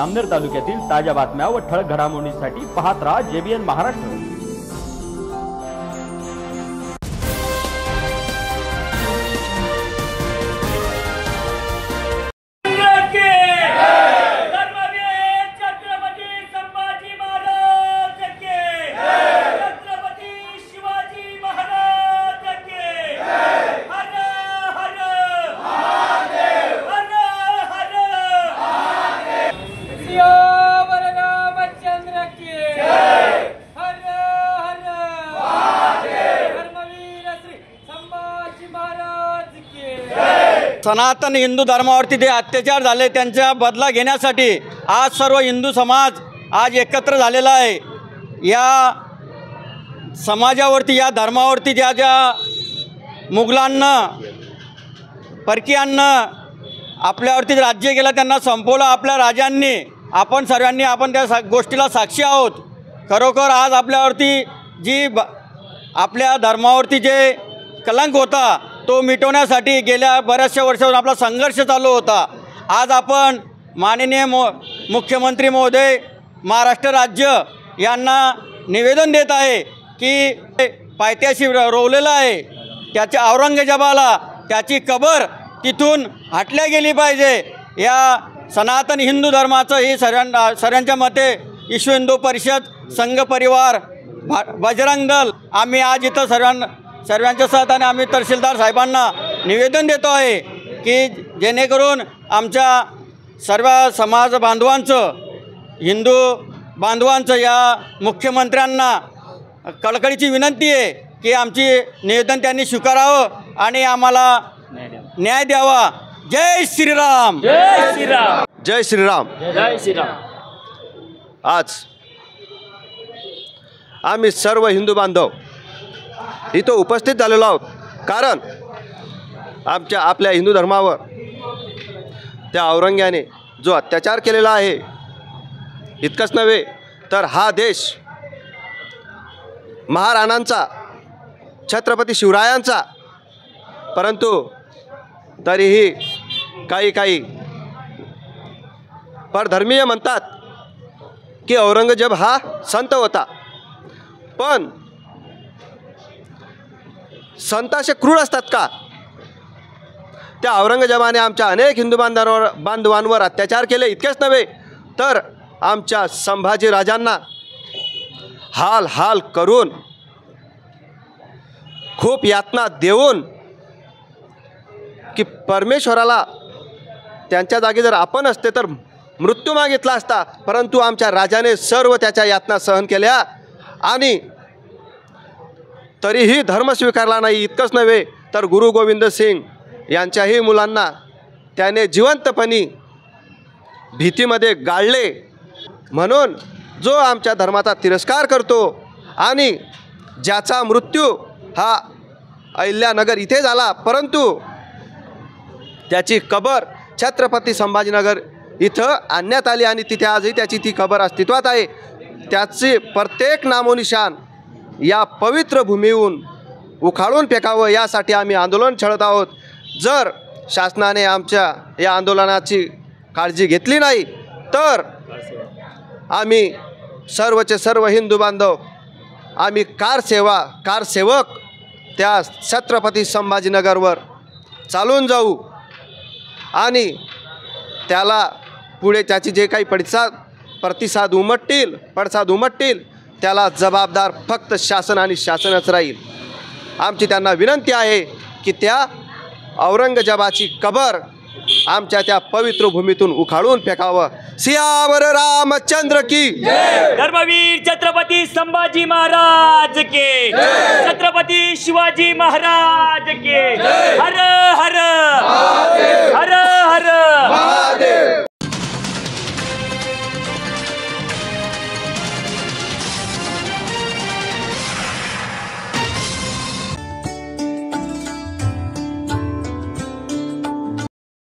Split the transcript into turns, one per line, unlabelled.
अमनेर तालुक्यातील ताज्या बातम्या व ठळक घडामोडींसाठी पाहत राहा JBN महाराष्ट्र।
सनातन हिंदू धर्मावरती जे अत्याचार झाले त्यांचा बदला घेण्यासाठी आज सर्व हिंदू समाज आज एकत्र झालेला आहे। या समाजावरती या धर्मावरती ज्या मुघलांना परकीयांना आपल्यावरती राज्य केलं त्यांना संपवलं आपल्या राजांनी। आपण सर्वांनी त्या गोष्टीला साक्षी आहोत। खरोखर आज आपल्यावरती जी आपल्या धर्मावरती जे कलंक होता तो मिटवण्यासाठी गेल्या बऱ्याचशा वर्षापासून आपला संघर्ष चालू होता। आज आपण माननीय मुख्यमंत्री महोदय महाराष्ट्र राज्य यांना निवेदन देत आहे की पायथ्याशी रोवलेला आहे त्याच्या औरंगजेबाला त्याची कबर तिथून हटल्या गेली पाहिजे। या सनातन हिंदू धर्माचं ही सर्वांच्या मते विश्व हिंदू परिषद संघ परिवार बजरंग दल आम्ही आज इथं सर्वांच्या साथाने आम्ही तहसीलदार साहेबांना निवेदन देतो आहे की जेणेकरून आमच्या सर्व समाज बांधवांचं हिंदू बांधवांचं या मुख्यमंत्र्यांना कळकळीची विनंती आहे की आमची निवेदन त्यांनी स्वीकारावं आणि आम्हाला न्याय द्यावा। जय श्रीराम,
जय श्रीराम,
जय श्रीराम,
जय श्रीराम।
आज आम्ही सर्व हिंदू बांधव इथं उपस्थित झालेलो आहोत कारण आपल्या हिंदू धर्मावर त्या औरंग्याने जो अत्याचार केलेला आहे इतकंच नव्हे तर हा देश महाराणांचा छत्रपती शिवरायांचा, परंतु तरीही काही परधर्मीय म्हणतात की औरंगजेब हा संत होता, पण संत असे क्रूर असतात का? त्या औरंगजेबाने आमच्या अनेक हिंदू बांधवांवर अत्याचार केले। इतकेच नव्हे तर आमच्या संभाजी राजांना हाल करून खूप यातना देऊन की परमेश्वराला त्यांच्या जागी जर आपण असते तर मृत्यू मागितला असता, परंतु आमच्या राजाने सर्व त्याच्या यातना सहन केल्या आणि तरीही धर्म स्वीकारला नाही। इतकंच नव्हे तर गुरु गोविंद सिंग यांच्याही मुलांना त्याने जिवंतपणी भीतीमध्ये गाळले। म्हणून जो आमच्या धर्माचा तिरस्कार करतो आणि ज्याचा मृत्यू हा अहिल्यानगर इथे झाला, परंतु त्याची कबर छत्रपती संभाजीनगर इथं आणण्यात आली आणि तिथे आजही त्याची ती कबर अस्तित्वात आहे। त्याचे प्रत्येक नामोनिशान या पवित्र भूमीहून उखाळून फेकावं यासाठी आम्ही आंदोलन छेडत आहोत। जर शासनाने आमच्या या आंदोलनाची काळजी घेतली नाही तर आम्ही सर्वचे सर्व हिंदू बांधव आम्ही कारसेवक त्या छत्रपती संभाजीनगरवर चालून जाऊ आणि त्याला पुढे त्याची जे काही पडसाद उमटतील त्याला जबाबदार फक्त शासन आणि शासनच राहील। आमची त्यांना विनंती आहे की त्या औरंगजेबाची कबर आमच्या त्या पवित्र भूमीतून उखाळून फेकावं। सियावर रामचंद्र की जय,
धर्मवीर छत्रपती संभाजी महाराज के, छत्रपती शिवाजी महाराज के, हर हर हर